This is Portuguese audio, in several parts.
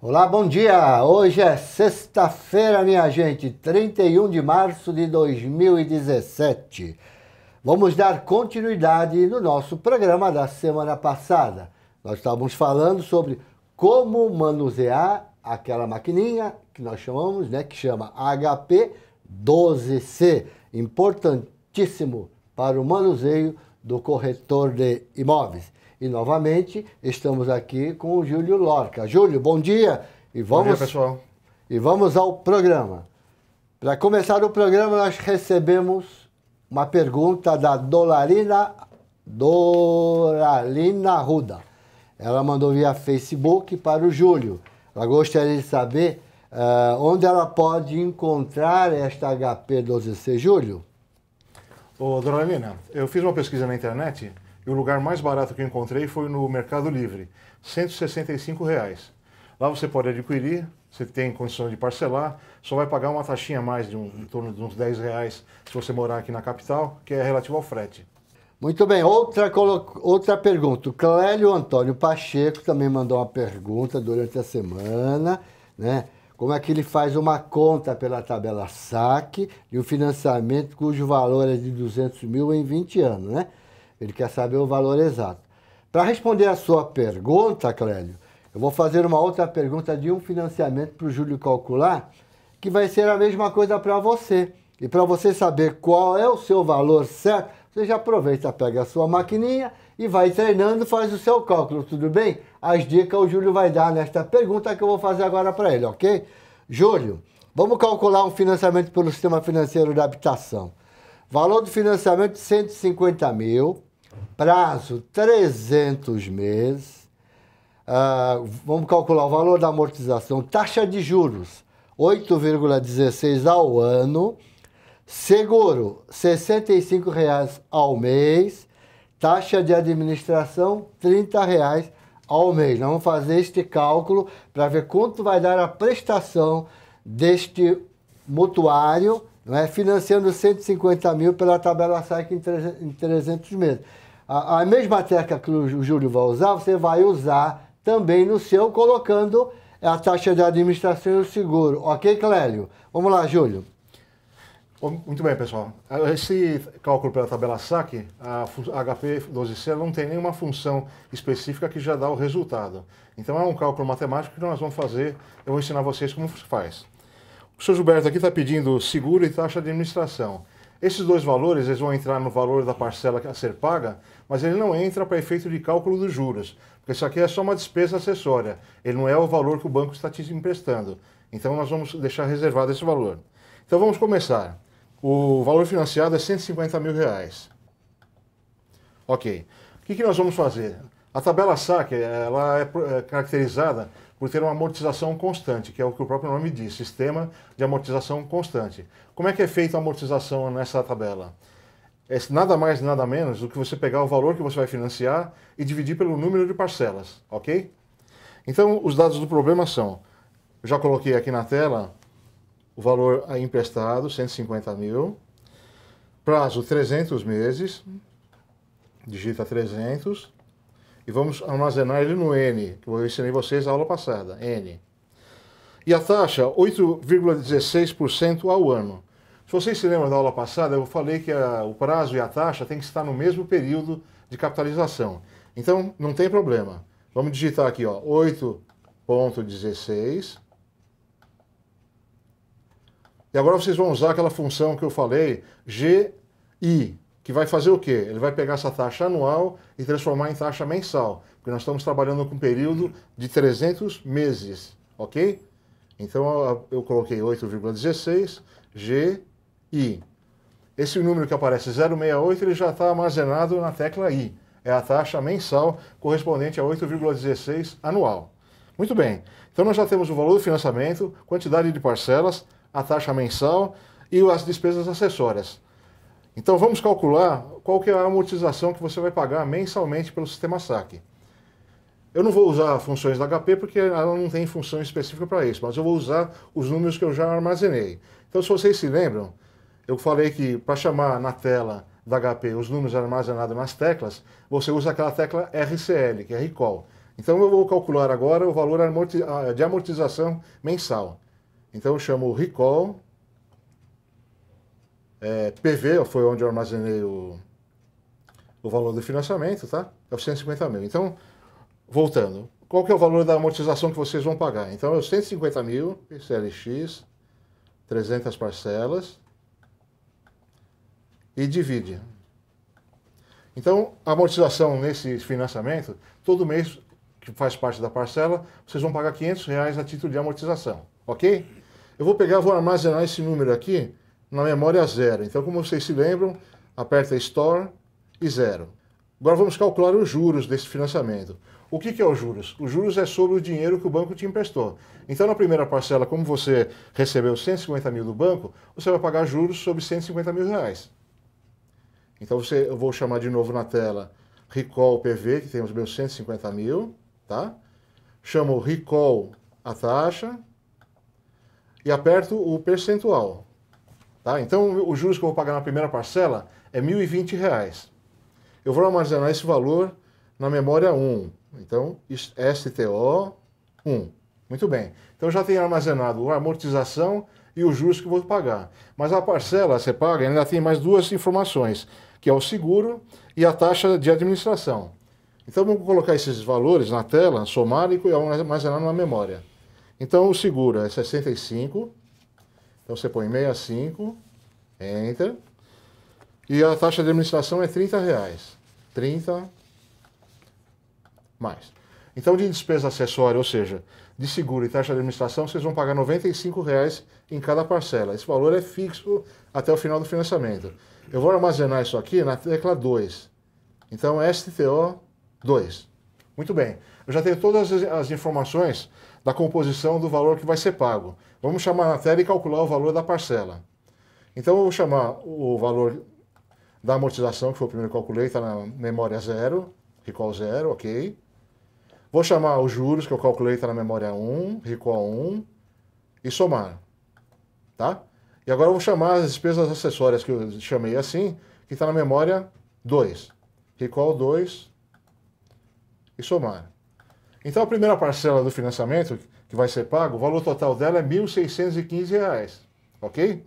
Olá, bom dia! Hoje é sexta-feira, minha gente, 31 de março de 2017. Vamos dar continuidade no nosso programa da semana passada. Nós estávamos falando sobre como manusear aquela maquininha que nós chamamos, que chama HP 12C, importantíssimo para o manuseio do corretor de imóveis. E, novamente, estamos aqui com o Júlio Lorca. Júlio, bom dia. Bom dia, pessoal. E vamos ao programa. Para começar o programa, nós recebemos uma pergunta da Doralina Ruda. Ela mandou via Facebook para o Júlio. Ela gostaria de saber onde ela pode encontrar esta HP 12C, Júlio. Ô, Doralina, eu fiz uma pesquisa na internet e o lugar mais barato que eu encontrei foi no Mercado Livre, R$ 165. Lá você pode adquirir, você tem condição de parcelar, só vai pagar uma taxinha a mais em torno de uns R$10 se você morar aqui na capital, que é relativo ao frete. Muito bem, outra pergunta. O Clélio Antônio Pacheco também mandou uma pergunta durante a semana, Como é que ele faz uma conta pela tabela SAC de um financiamento cujo valor é de 200 mil em 20 anos, Ele quer saber o valor exato. Para responder a sua pergunta, Clélio, eu vou fazer uma outra pergunta de um financiamento para o Júlio calcular, que vai ser a mesma coisa para você. E para você saber qual é o seu valor certo, você já aproveita, pega a sua maquininha e vai treinando, faz o seu cálculo, tudo bem? As dicas o Júlio vai dar nesta pergunta que eu vou fazer agora para ele, ok? Júlio, vamos calcular um financiamento pelo Sistema Financeiro da Habitação. Valor do financiamento, 150 mil, prazo 300 meses. Vamos calcular o valor da amortização, taxa de juros 8,16 ao ano, seguro R$ 65 ao mês, taxa de administração R$ 30 ao mês. Nós vamos fazer este cálculo para ver quanto vai dar a prestação deste mutuário, financiando 150 mil pela tabela SAC em 300 meses. A mesma técnica que o Júlio vai usar, você vai usar também no seu, colocando a taxa de administração e o seguro. Ok, Clélio? Vamos lá, Júlio. Muito bem, pessoal. Esse cálculo pela tabela SAC, a HP 12C não tem nenhuma função específica que já dá o resultado. Então é um cálculo matemático que nós vamos fazer, eu vou ensinar vocês como se faz. O senhor Gilberto aqui está pedindo seguro e taxa de administração. Esses dois valores eles vão entrar no valor da parcela a ser paga, mas ele não entra para efeito de cálculo dos juros, porque isso aqui é só uma despesa acessória, ele não é o valor que o banco está te emprestando. Então nós vamos deixar reservado esse valor. Então vamos começar. O valor financiado é R$ 150 mil. Ok. O que nós vamos fazer? A tabela SAC ela é caracterizada por ter uma amortização constante, que é o que o próprio nome diz, Sistema de Amortização Constante. Como é que é feita a amortização nessa tabela? É nada mais, nada menos do que você pegar o valor que você vai financiar e dividir pelo número de parcelas, ok? Então, os dados do problema são, eu já coloquei aqui na tela o valor emprestado, 150 mil, prazo 300 meses, digita 300, e vamos armazenar ele no N, que eu ensinei vocês na aula passada, N. E a taxa, 8,16% ao ano. Se vocês se lembram da aula passada, eu falei que o prazo e a taxa tem que estar no mesmo período de capitalização. Então, não tem problema. Vamos digitar aqui, 8,16. E agora vocês vão usar aquela função que eu falei, GI, que vai fazer o quê? Ele vai pegar essa taxa anual e transformar em taxa mensal, porque nós estamos trabalhando com um período de 300 meses, ok? Então eu coloquei 8,16, GI. Esse número que aparece 068, ele já está armazenado na tecla I. É a taxa mensal correspondente a 8,16 anual. Muito bem. Então nós já temos o valor do financiamento, quantidade de parcelas, a taxa mensal e as despesas acessórias. Então vamos calcular qual que é a amortização que você vai pagar mensalmente pelo sistema SAC. Eu não vou usar funções da HP porque ela não tem função específica para isso, mas eu vou usar os números que eu já armazenei. Então se vocês se lembram, eu falei que para chamar na tela da HP os números armazenados nas teclas, você usa aquela tecla RCL, que é Recall. Então eu vou calcular agora o valor de amortização mensal. Então eu chamo recall, PV, foi onde eu armazenei o valor do financiamento, tá? É os 150 mil. Então, voltando, qual que é o valor da amortização que vocês vão pagar? Então é os 150 mil, CLX, 300 parcelas, e divide. Então, a amortização nesse financiamento, todo mês que faz parte da parcela, vocês vão pagar R$ 500 a título de amortização, ok? Eu vou armazenar esse número aqui na memória 0. Então, como vocês se lembram, aperta Store e 0. Agora vamos calcular os juros desse financiamento. O que é os juros? Os juros é sobre o dinheiro que o banco te emprestou. Então, na primeira parcela, como você recebeu 150 mil do banco, você vai pagar juros sobre 150 mil reais. Então, eu vou chamar de novo na tela Recall PV, que tem os meus 150 mil, tá? Chamo Recall a taxa e aperto o percentual, tá? Então, os juros que eu vou pagar na primeira parcela é R$ 1.020. Eu vou armazenar esse valor na memória 1. Então, STO 1. Muito bem. Então, já tenho armazenado a amortização e os juros que eu vou pagar. Mas a parcela, você paga, ainda tem mais duas informações, que é o seguro e a taxa de administração. Então, vamos colocar esses valores na tela, somar e armazenar na memória. Então, o seguro é 65. Então, você põe 65, Enter. E a taxa de administração é R$ 30. 30 mais. Então, de despesa acessória, ou seja, de seguro e taxa de administração, vocês vão pagar R$ 95 em cada parcela. Esse valor é fixo até o final do financiamento. Eu vou armazenar isso aqui na tecla 2. Então, STO 2. Muito bem. Eu já tenho todas as informações da composição do valor que vai ser pago. Vamos chamar na tela e calcular o valor da parcela. Então, eu vou chamar o valor da amortização, que foi o primeiro que eu calculei, está na memória 0, recall 0, ok. Vou chamar os juros, que eu calculei, está na memória 1, recall 1, e somar, tá? E agora eu vou chamar as despesas acessórias, que eu chamei assim, que está na memória 2, recall 2, e somar. Então a primeira parcela do financiamento, que vai ser pago, o valor total dela é R$ 1.615, ok?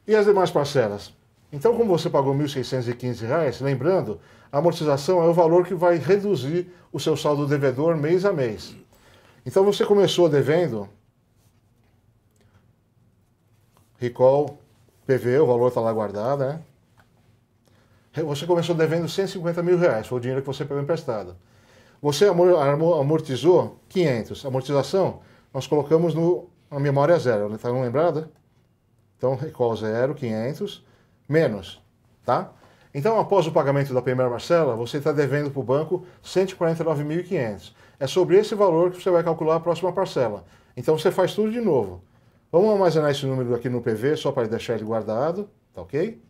E as demais parcelas? Então, como você pagou R$ 1.615, lembrando, a amortização é o valor que vai reduzir o seu saldo devedor mês a mês. Então, você começou devendo, recall, PV, o valor está lá guardado, né? Você começou devendo R$ 150 mil, foi o dinheiro que você pegou emprestado. Você amortizou 500. Amortização, nós colocamos na memória 0, está lembrado? Então, recall 0, 500, menos, tá? Então, após o pagamento da primeira parcela, você está devendo para o banco R$ 149.500. É sobre esse valor que você vai calcular a próxima parcela. Então, você faz tudo de novo. Vamos armazenar esse número aqui no PV, só para deixar ele guardado, tá ok?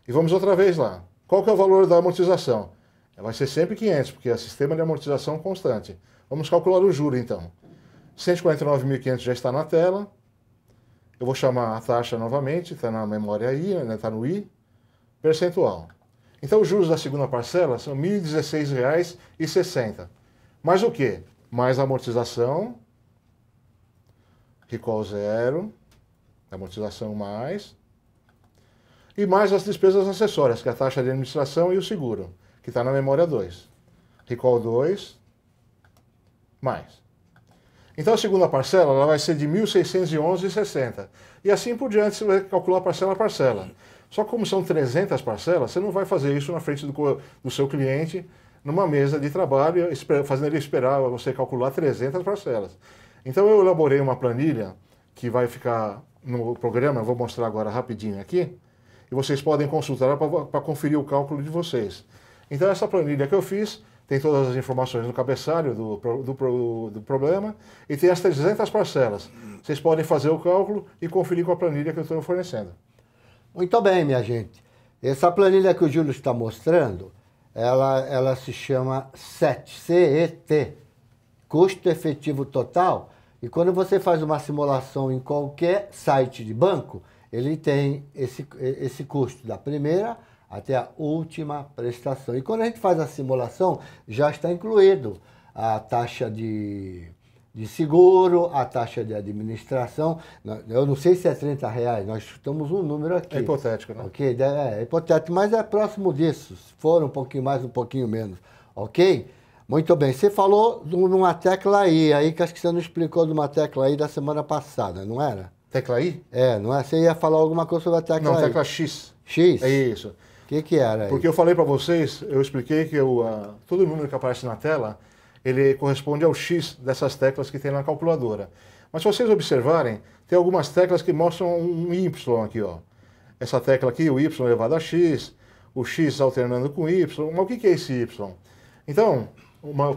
E vamos outra vez lá. Qual que é o valor da amortização? Vai ser sempre 500, porque é sistema de amortização constante. Vamos calcular o juro, então. R$ 149.500 já está na tela. Eu vou chamar a taxa novamente, está na memória I, está no I, percentual. Então, os juros da segunda parcela são R$ 1.016,60. Mais o quê? Mais a amortização, recall 0, amortização mais, e mais as despesas acessórias, que é a taxa de administração e o seguro, que está na memória 2. Recall 2, mais. Então a segunda parcela ela vai ser de R$ 1.611,60. E assim por diante você vai calcular parcela a parcela. Só que como são 300 parcelas, você não vai fazer isso na frente do seu cliente, numa mesa de trabalho, fazendo ele esperar você calcular 300 parcelas. Então eu elaborei uma planilha que vai ficar no programa, eu vou mostrar agora rapidinho aqui, e vocês podem consultar para conferir o cálculo de vocês. Então essa planilha que eu fiz tem todas as informações no cabeçalho do problema e tem as 300 parcelas. Vocês podem fazer o cálculo e conferir com a planilha que eu estou fornecendo. Muito bem, minha gente. Essa planilha que o Júlio está mostrando, ela se chama CET, custo efetivo total. E quando você faz uma simulação em qualquer site de banco, ele tem esse custo da primeira até a última prestação. E quando a gente faz a simulação, já está incluído a taxa de seguro, a taxa de administração. Eu não sei se é R$30, nós chutamos um número aqui. É hipotético, né? Ok? É hipotético, mas é próximo disso. Se for um pouquinho mais, um pouquinho menos. Ok? Muito bem. Você falou de uma tecla I, que acho que você não explicou de uma tecla I da semana passada, não era? Tecla I? Não é? Você ia falar alguma coisa sobre a tecla I. Não, tecla X. X? É isso. O que era aí? Porque eu falei para vocês, eu expliquei que todo número que aparece na tela, ele corresponde ao X dessas teclas que tem na calculadora. Mas se vocês observarem, tem algumas teclas que mostram um Y aqui, ó. Essa tecla aqui, o Y elevado a X, o X alternando com Y. Mas o que é esse Y? Então,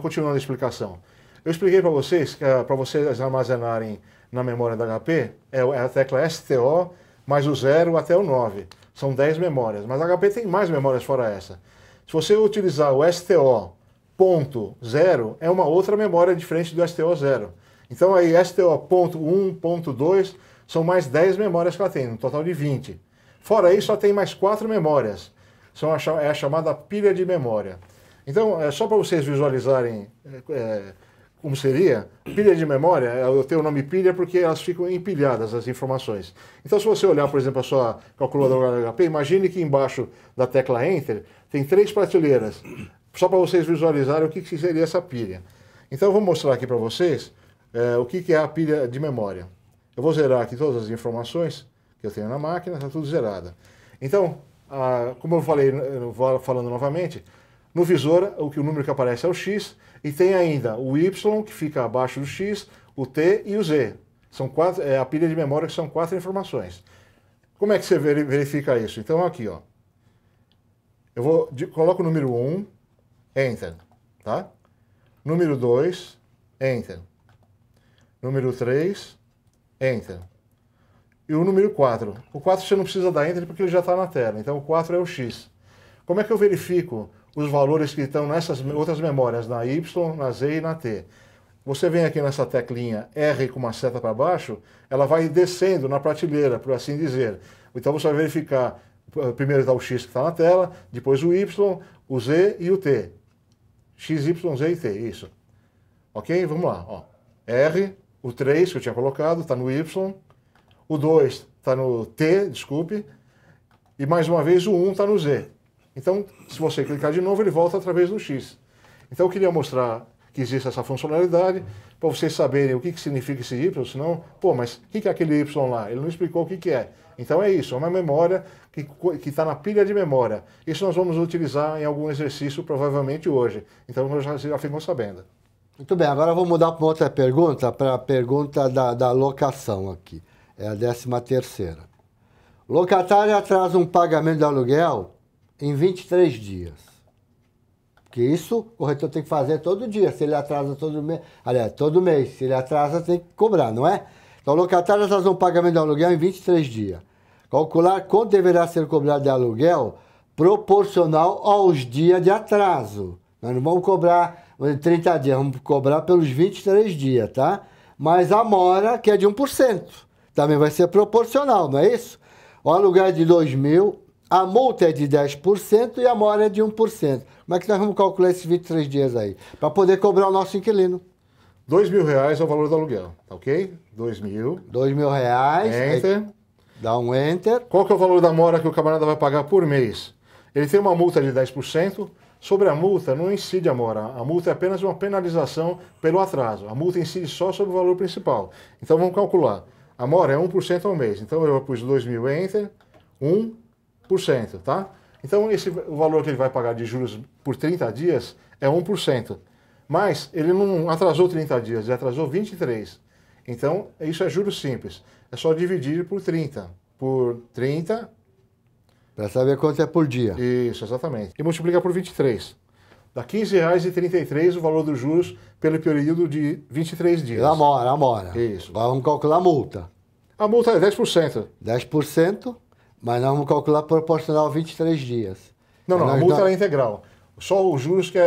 continuando a explicação. Eu expliquei para vocês que para vocês armazenarem na memória da HP, é a tecla STO mais o 0 até o 9. São 10 memórias. Mas a HP tem mais memórias fora essa. Se você utilizar o STO ponto 0, é uma outra memória diferente do STO 0. Então aí STO ponto 1, ponto 2, são mais 10 memórias que ela tem, um total de 20. Fora isso, só tem mais 4 memórias. É a chamada pilha de memória. Então, é só para vocês visualizarem como seria, pilha de memória, eu tenho o nome pilha porque elas ficam empilhadas, as informações. Então, se você olhar, por exemplo, a sua calculadora HP, imagine que embaixo da tecla Enter tem 3 prateleiras, só para vocês visualizarem o que seria essa pilha. Então, eu vou mostrar aqui para vocês o que é a pilha de memória. Eu vou zerar aqui todas as informações que eu tenho na máquina, está tudo zerada. Então, como eu falei, eu vou falando novamente, no visor, o número que aparece é o X, e tem ainda o Y, que fica abaixo do X, o T e o Z. São a pilha de memória, que são 4 informações. Como é que você verifica isso? Então, aqui, ó. Coloco o número 1, Enter, tá? Número 2, Enter. Número 3, Enter. E o número 4. O 4 você não precisa dar Enter porque ele já está na tela. Então, o 4 é o X. Como é que eu verifico os valores que estão nessas outras memórias, na Y, na Z e na T? Você vem aqui nessa teclinha R com uma seta para baixo, ela vai descendo na prateleira, por assim dizer. Então você vai verificar, primeiro está o X que está na tela, depois o Y, o Z e o T. X, Y, Z e T, isso. Ok? Vamos lá. Ó. R, o 3 que eu tinha colocado, está no Y, o 2 está no T, desculpe, e mais uma vez o 1 está no Z. Então, se você clicar de novo, ele volta através do X. Então, eu queria mostrar que existe essa funcionalidade, para vocês saberem o que significa esse Y, senão, mas o que é aquele Y lá? Ele não explicou o que é. Então, é isso, é uma memória que está na pilha de memória. Isso nós vamos utilizar em algum exercício, provavelmente hoje. Então, já ficam sabendo. Muito bem, agora eu vou mudar para uma outra pergunta, para a pergunta da locação aqui. É a 13ª. O locatário atrasa um pagamento de aluguel em 23 dias. Porque isso o corretor tem que fazer todo dia. Se ele atrasa todo mês, aliás, todo mês. Se ele atrasa, tem que cobrar, não é? Então, o locatário atrasa um pagamento de aluguel em 23 dias. Calcular quanto deverá ser cobrado de aluguel proporcional aos dias de atraso. Nós não vamos cobrar 30 dias, vamos cobrar pelos 23 dias, tá? Mas a mora, que é de 1%, também vai ser proporcional, não é isso? O aluguel é de 2.000, a multa é de 10% e a mora é de 1%. Como é que nós vamos calcular esses 23 dias aí? Para poder cobrar o nosso inquilino. R$2.000 é o valor do aluguel, tá ok? 2.000. R$2.000. Enter. Dá um Enter. Qual que é o valor da mora que o camarada vai pagar por mês? Ele tem uma multa de 10%. Sobre a multa, não incide a mora. A multa é apenas uma penalização pelo atraso. A multa incide só sobre o valor principal. Então vamos calcular. A mora é 1% ao mês. Então eu pus 2.000, Enter, 1%, tá? Então o valor que ele vai pagar de juros por 30 dias é 1%. Mas ele não atrasou 30 dias, ele atrasou 23. Então isso é juros simples. É só dividir por 30. Por 30... Para saber quanto é por dia. Isso, exatamente. E multiplica por 23. Dá R$15,33 o valor dos juros pelo período de 23 dias. A mora. Isso. Agora vamos calcular a multa. A multa é 10%. 10%, mas nós vamos calcular proporcional a 23 dias. Não, a multa é integral. Só os juros que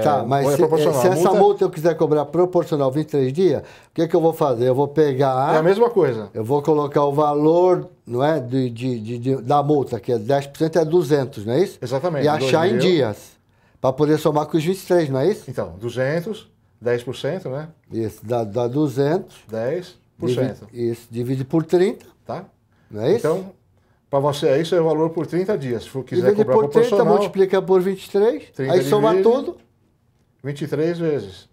Tá, mas proporcional. se essa multa eu quiser cobrar proporcional 23 dias, o que eu vou fazer? Eu vou pegar... É a mesma coisa. Eu vou colocar o valor, não é, da multa, que é 10% é 200, não é isso? Exatamente. E achar em dias, para poder somar com os 23, não é isso? Então, 200, 10%, né? Isso, dá 200. 10%. Isso, divide por 30, Tá? não é isso? Então, para você, isso é o valor por 30 dias. Se for quiser divide cobrar por 30, proporcional... multiplica por 23, 30 aí soma divide, tudo. 23 vezes.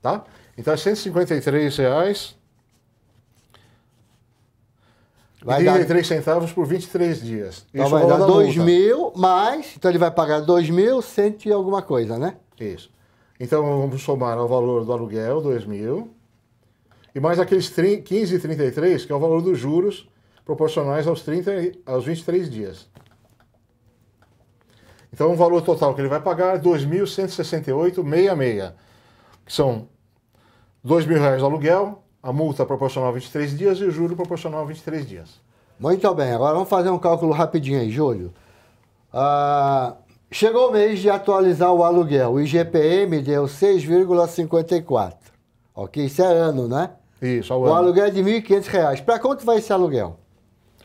Tá? Então é R$153 Vai e dar- 33 centavos por 23 dias. Então Isso é vai o dar valor da 2 multa. mil mais, então ele vai pagar 2.100 e alguma coisa, né? Isso. Então vamos somar ao valor do aluguel, 2.000, e mais aqueles 15,33, que é o valor dos juros proporcionais aos 23 dias. Então o valor total que ele vai pagar é 2.168,66, que são R$2.000 do aluguel, a multa proporcional a 23 dias e o juro proporcional a 23 dias. Muito bem, agora vamos fazer um cálculo rapidinho aí, Júlio. Chegou o mês de atualizar o aluguel. O IGPM deu 6,54. Ok? Isso é ano, né? Isso, ao O ano. aluguel é de R$ 1.500. Para quanto vai esse aluguel?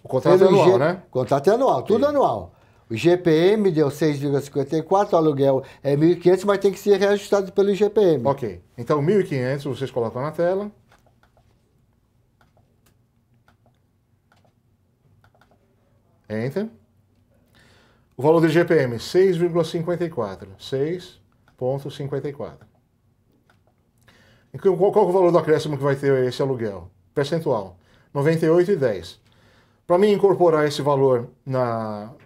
O contrato é anual, né? Contrato é anual, tudo Sim. anual. O IGPM deu 6,54, o aluguel é 1.500, mas tem que ser reajustado pelo IGPM. Ok. Então 1.500 vocês colocam na tela. Enter. O valor do IGPM, 6,54. 6,54. E qual é o valor do acréscimo que vai ter esse aluguel? Percentual. 98,10. Para mim incorporar esse valor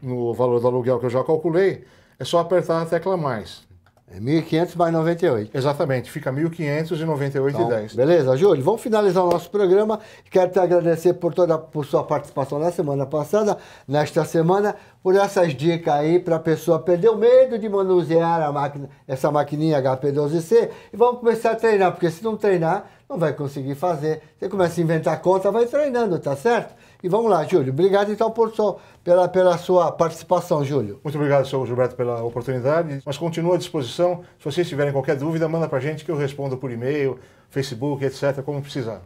no valor do aluguel que eu já calculei, é só apertar a tecla mais. É 1.500 mais 98. Exatamente, fica 1.598,10. Beleza, Júlio? Vamos finalizar o nosso programa. Quero te agradecer por sua participação na semana passada, nesta semana, por essas dicas aí para a pessoa perder o medo de manusear a máquina, essa maquininha HP12C e vamos começar a treinar, porque se não treinar, não vai conseguir fazer. Você começa a inventar conta, vai treinando, tá certo? E vamos lá, Júlio. Obrigado então pela sua participação, Júlio. Muito obrigado, senhor Gilberto, pela oportunidade, mas continuo à disposição. Se vocês tiverem qualquer dúvida, manda pra gente que eu respondo por e-mail, Facebook, etc., como precisar.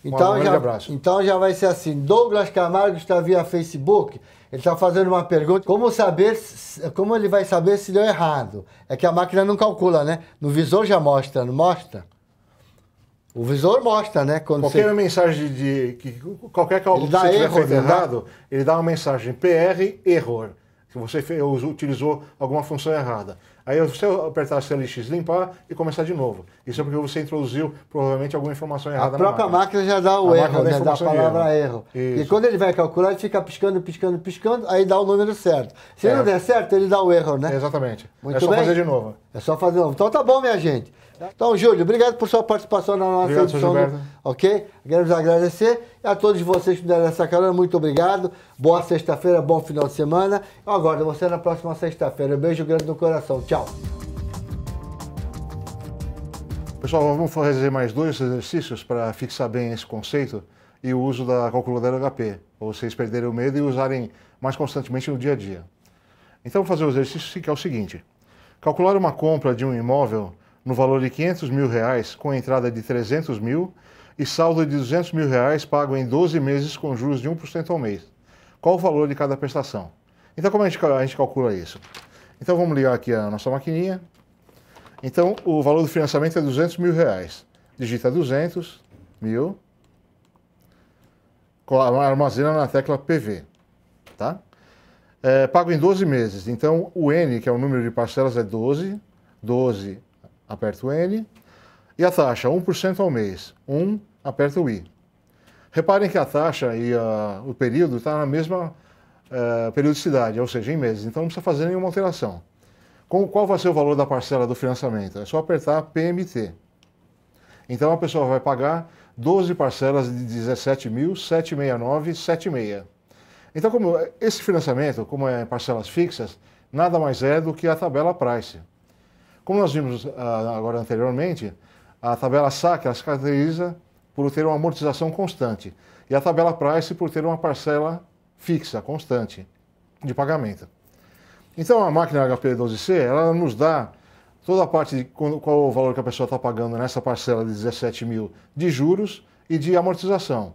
Um grande abraço. Então já vai ser assim. Douglas Camargo está via Facebook. Ele está fazendo uma pergunta. Como ele vai saber se deu errado? É que a máquina não calcula, né? No visor já mostra, não mostra? O visor mostra, né? Qualquer mensagem qualquer cálculo que você tiver feito errado, ele dá uma mensagem PR error. Se você utilizou alguma função errada. Aí você apertar CLX limpar e começar de novo. Isso é porque você introduziu provavelmente alguma informação errada na máquina. A própria máquina já dá o erro, né? Dá a palavra erro. E quando ele vai calcular, ele fica piscando, piscando, piscando, aí dá o número certo. Se não der certo, ele dá o erro, né? Exatamente. Muito é só fazer de novo. É só fazer de novo. Então tá bom, minha gente. Então, Júlio, obrigado por sua participação na nossa edição. Ok? Queremos agradecer. E a todos vocês que deram essa carona, muito obrigado. Boa sexta-feira, bom final de semana. Eu aguardo você na próxima sexta-feira. Um beijo grande no coração. Tchau. Pessoal, vamos fazer mais 2 exercícios para fixar bem esse conceito e o uso da calculadora HP, para vocês perderem o medo e usarem mais constantemente no dia a dia. Então, vou fazer o exercício que é o seguinte. Calcular uma compra de um imóvel no valor de R$500 mil, com entrada de 300 mil e saldo de R$200 mil pago em 12 meses com juros de 1% ao mês. Qual o valor de cada prestação? Então, como a gente calcula isso? Então, vamos ligar aqui a nossa maquininha. Então, o valor do financiamento é R$200 mil. Digita 200 mil, armazena na tecla PV. Tá? Pago em 12 meses. Então, o N, que é o número de parcelas, é 12. 12, aperta o N. E a taxa, 1% ao mês. 1, aperta o I. Reparem que a taxa e o período está na mesma periodicidade, ou seja, em meses. Então, não precisa fazer nenhuma alteração. Qual vai ser o valor da parcela do financiamento? É só apertar PMT. Então, a pessoa vai pagar 12 parcelas de R$17.769,76. Então, como esse financiamento, como é parcelas fixas, nada mais é do que a tabela Price. Como nós vimos agora anteriormente, a tabela SAC ela se caracteriza por ter uma amortização constante e a tabela Price por ter uma parcela fixa, constante. de pagamento. Então a máquina HP 12C, ela nos dá toda a parte de qual é o valor que a pessoa está pagando nessa parcela de 17 mil de juros e de amortização.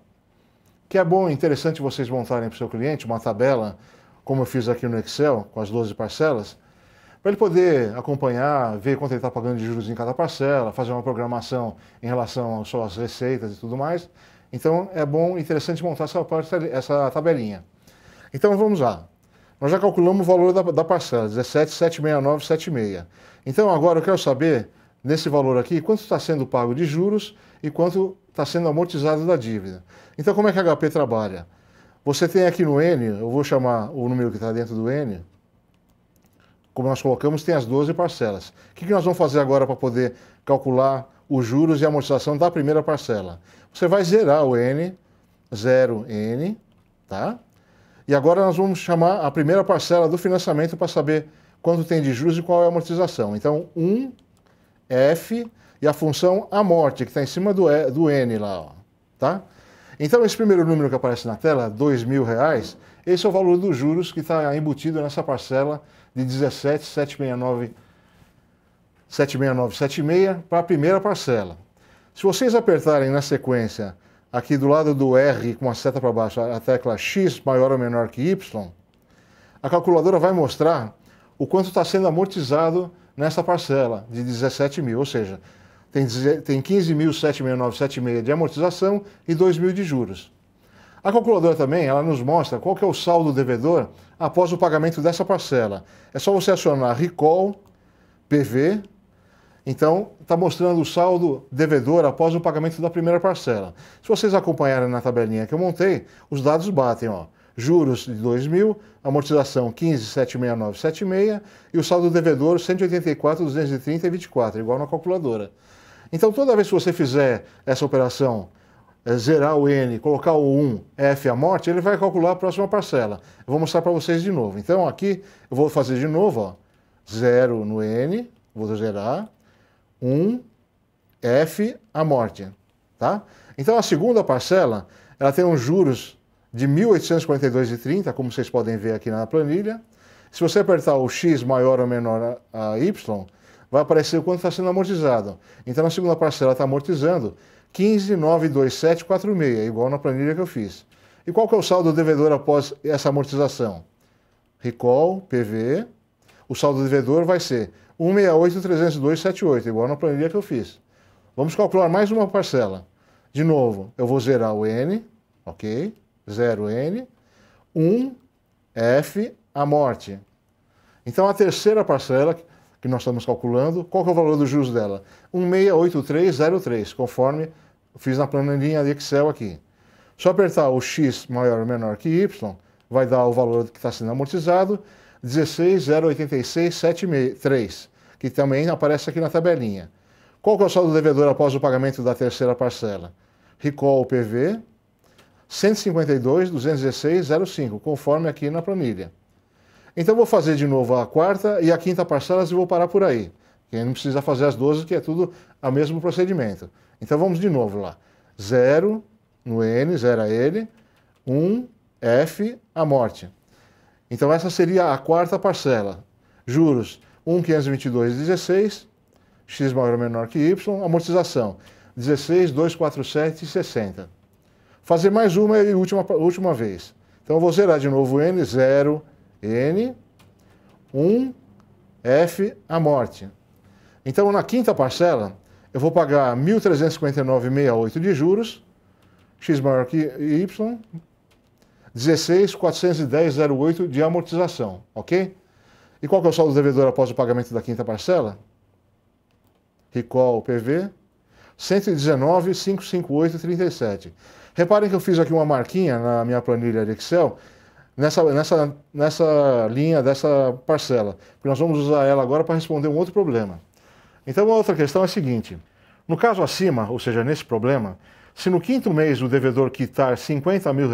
Que é bom e interessante vocês montarem para o seu cliente uma tabela, como eu fiz aqui no Excel, com as 12 parcelas, para ele poder acompanhar, ver quanto ele está pagando de juros em cada parcela, fazer uma programação em relação às suas receitas e tudo mais. Então é bom e interessante montar essa tabelinha. Então vamos lá. Nós já calculamos o valor da parcela, 17.769,76. Então agora eu quero saber, nesse valor aqui, quanto está sendo pago de juros e quanto está sendo amortizado da dívida. Então como é que a HP trabalha? Você tem aqui no N, eu vou chamar o número que está dentro do N, como nós colocamos, tem as 12 parcelas. O que nós vamos fazer agora para poder calcular os juros e a amortização da primeira parcela? Você vai zerar o N, 0N, tá? E agora nós vamos chamar a primeira parcela do financiamento para saber quanto tem de juros e qual é a amortização. Então, 1F e a função amorte, que está em cima do N lá, ó, tá? Então, esse primeiro número que aparece na tela, R$2.000, esse é o valor dos juros que está embutido nessa parcela de 17.769,76 para a primeira parcela. Se vocês apertarem na sequência, aqui do lado do R com a seta para baixo, a tecla X maior ou menor que Y, a calculadora vai mostrar o quanto está sendo amortizado nessa parcela de 17 mil, ou seja, tem 15.769,76 de amortização e 2.000 de juros. A calculadora também, ela nos mostra qual que é o saldo devedor após o pagamento dessa parcela. É só você acionar Recall, PV, então está mostrando o saldo devedor após o pagamento da primeira parcela. Se vocês acompanharem na tabelinha que eu montei, os dados batem, ó. Juros de 2.000, amortização 15.769,76 e o saldo devedor 184.230,24, igual na calculadora. Então toda vez que você fizer essa operação, zerar o N, colocar o 1, F a morte, ele vai calcular a próxima parcela. Eu vou mostrar para vocês de novo. Então aqui eu vou fazer de novo, ó, 0 no N, vou zerar, 1, F a morte, tá? Então a segunda parcela, ela tem uns juros de 1.842,30, como vocês podem ver aqui na planilha. Se você apertar o X maior ou menor a Y, vai aparecer o quanto está sendo amortizado. Então na segunda parcela está amortizando 15.927,46, igual na planilha que eu fiz. E qual que é o saldo devedor após essa amortização? Recall, PV, o saldo devedor vai ser 168.302,78, igual na planilha que eu fiz. Vamos calcular mais uma parcela. De novo, eu vou zerar o N, ok? 0N, 1F, a morte. Então a terceira parcela que nós estamos calculando, qual que é o valor dos juros dela? 1.683,03, conforme eu fiz na planilhinha de Excel aqui. Só apertar o X maior ou menor que Y, vai dar o valor que está sendo amortizado, 16.086,73, que também aparece aqui na tabelinha. Qual que é o saldo devedor após o pagamento da terceira parcela? Recall PV, 152.216,05, conforme aqui na planilha. Então vou fazer de novo a quarta e a quinta parcelas e vou parar por aí. Porque não precisa fazer as 12, que é tudo o mesmo procedimento. Então vamos de novo lá. 0 no N, zera ele. 1, F, a morte. Então essa seria a quarta parcela. Juros 1.522,16, X maior ou menor que Y, amortização 16.247,60. Fazer mais uma e última vez. Então eu vou zerar de novo o N, 0, N, 1, F, a morte. Então na quinta parcela, eu vou pagar 1.359,68 de juros, X maior que Y, 16.410,08 de amortização, ok? E qual que é o saldo devedor após o pagamento da quinta parcela? Recall PV, 119.558,37. Reparem que eu fiz aqui uma marquinha na minha planilha de Excel, nessa linha dessa parcela, porque nós vamos usar ela agora para responder um outro problema. Então a outra questão é a seguinte: no caso acima, ou seja, nesse problema, se no quinto mês o devedor quitar R$50 mil,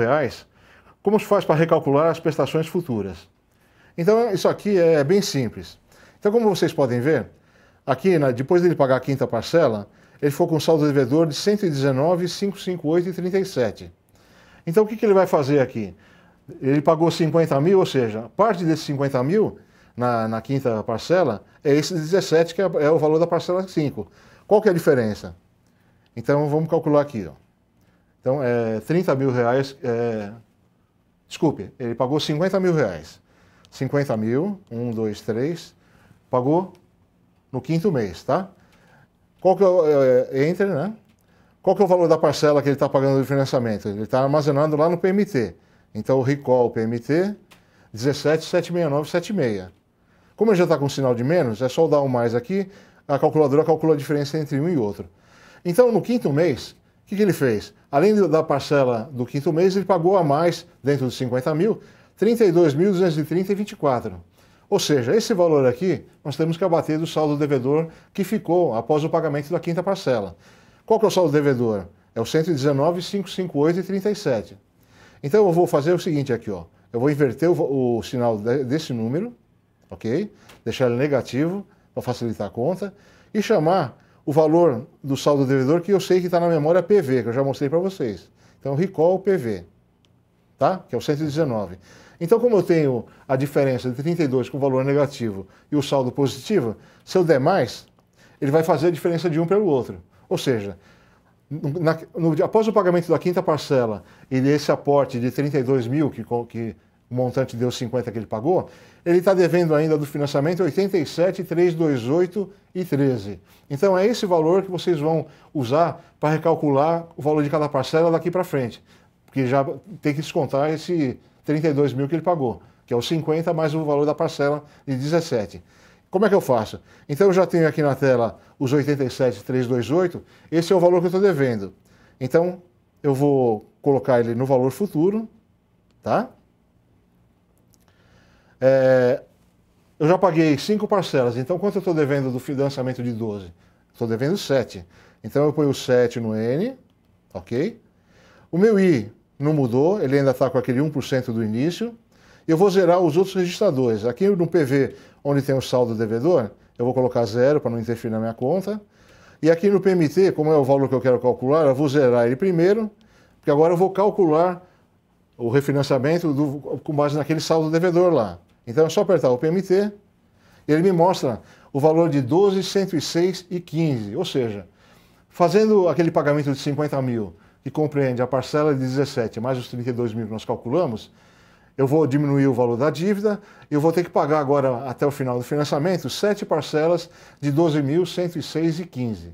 como se faz para recalcular as prestações futuras? Então isso aqui é bem simples. Então como vocês podem ver, aqui depois dele pagar a quinta parcela, ele ficou com um saldo devedor de 119.558,37. Então o que ele vai fazer aqui? Ele pagou 50 mil, ou seja, parte desses 50 mil, na quinta parcela, é esse 17, que é o valor da parcela 5. Qual que é a diferença? Então, vamos calcular aqui. Ó. Então, 30 mil reais... Desculpe, ele pagou 50 mil reais. 50 mil, 1, 2, 3, pagou no quinto mês, tá? Qual que é Enter, né? Qual que é o valor da parcela que ele está pagando de financiamento? Ele está armazenando lá no PMT. Então, o recall PMT, 17,769,76. Como ele já está com sinal de menos, é só dar um mais aqui, a calculadora calcula a diferença entre um e outro. Então, no quinto mês, o que ele fez? Além da parcela do quinto mês, ele pagou a mais, dentro dos 50 mil, 32.230,24. Ou seja, esse valor aqui, nós temos que abater do saldo devedor que ficou após o pagamento da quinta parcela. Qual que é o saldo devedor? É o 119.558,37. Então eu vou fazer o seguinte aqui, ó. Eu vou inverter o sinal desse número, ok? Deixar ele negativo, para facilitar a conta, e chamar o valor do saldo devedor que eu sei que está na memória PV, que eu já mostrei para vocês. Então, recall PV, tá? Que é o 119. Então, como eu tenho a diferença de 32 com o valor negativo e o saldo positivo, se eu der mais, ele vai fazer a diferença de um pelo outro. Ou seja, após o pagamento da quinta parcela e desse aporte de 32 mil, que o montante deu 50 que ele pagou, ele está devendo ainda do financiamento 87.328,13. Então é esse valor que vocês vão usar para recalcular o valor de cada parcela daqui para frente. Porque já tem que descontar esse 32 mil que ele pagou, que é os 50 mais o valor da parcela de 17. Como é que eu faço? Então eu já tenho aqui na tela os 87.328, esse é o valor que eu estou devendo. Então eu vou colocar ele no valor futuro, tá? Eu já paguei 5 parcelas, então quanto eu estou devendo do financiamento de 12? Estou devendo 7. Então eu ponho o 7 no N, ok? O meu I não mudou, ele ainda está com aquele 1% do início. Eu vou zerar os outros registradores. Aqui no PV, onde tem o saldo devedor, eu vou colocar 0 para não interferir na minha conta. E aqui no PMT, como é o valor que eu quero calcular, eu vou zerar ele primeiro, porque agora eu vou calcular o refinanciamento com base naquele saldo devedor lá. Então é só apertar o PMT e ele me mostra o valor de 12.106,15. Ou seja, fazendo aquele pagamento de 50 mil, que compreende a parcela de 17 mais os 32 mil que nós calculamos, eu vou diminuir o valor da dívida e eu vou ter que pagar agora, até o final do financiamento, 7 parcelas de 12.106,15.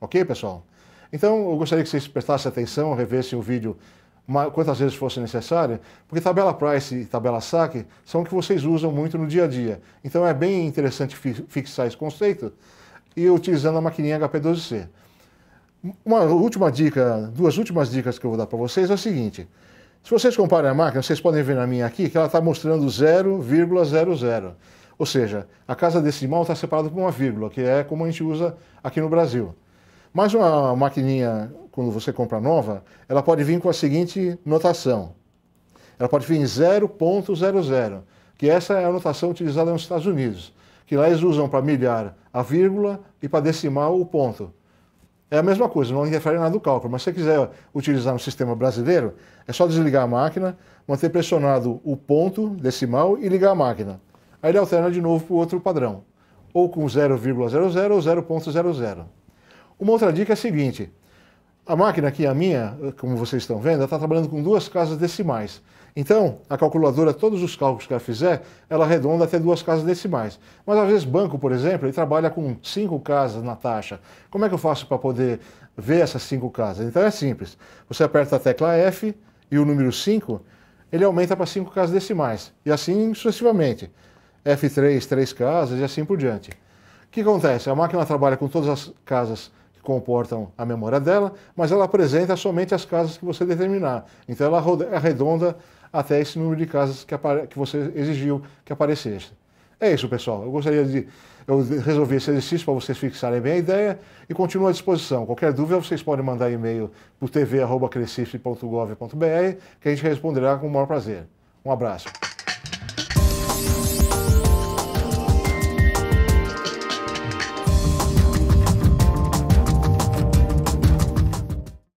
Ok, pessoal? Então eu gostaria que vocês prestassem atenção, revessem o vídeo quantas vezes fosse necessário, porque tabela price e tabela saque são o que vocês usam muito no dia a dia. Então é bem interessante fixar esse conceito e utilizando a maquininha HP12C. Uma última dica, duas últimas dicas que eu vou dar para vocês é o seguinte: se vocês comparem a máquina, vocês podem ver na minha aqui que ela está mostrando 0,00. Ou seja, a casa decimal está separada por uma vírgula, que é como a gente usa aqui no Brasil. Mas uma maquininha, quando você compra nova, ela pode vir com a seguinte notação. Ela pode vir 0.00, que essa é a notação utilizada nos Estados Unidos, que lá eles usam para milhar a vírgula e para decimal o ponto. É a mesma coisa, não interfere nada do cálculo, mas se você quiser utilizar no sistema brasileiro, é só desligar a máquina, manter pressionado o ponto decimal e ligar a máquina. Aí ele alterna de novo para o outro padrão, ou com 0,00 ou 0.00. Uma outra dica é a seguinte: a máquina aqui, a minha, como vocês estão vendo, ela está trabalhando com 2 casas decimais. Então, a calculadora, todos os cálculos que ela fizer, ela arredonda até 2 casas decimais. Mas às vezes banco, por exemplo, ele trabalha com 5 casas na taxa. Como é que eu faço para poder ver essas 5 casas? Então é simples. Você aperta a tecla F e o número 5, ele aumenta para 5 casas decimais. E assim sucessivamente. F3, 3 casas e assim por diante. O que acontece? A máquina trabalha com todas as casas que comportam a memória dela, mas ela apresenta somente as casas que você determinar. Então ela arredonda até esse número de casas que você exigiu que aparecesse. É isso, pessoal. Eu resolvi esse exercício para vocês fixarem bem a ideia e continuo à disposição. Qualquer dúvida, vocês podem mandar e-mail para o tv@crescif.gov.br, que a gente responderá com o maior prazer. Um abraço.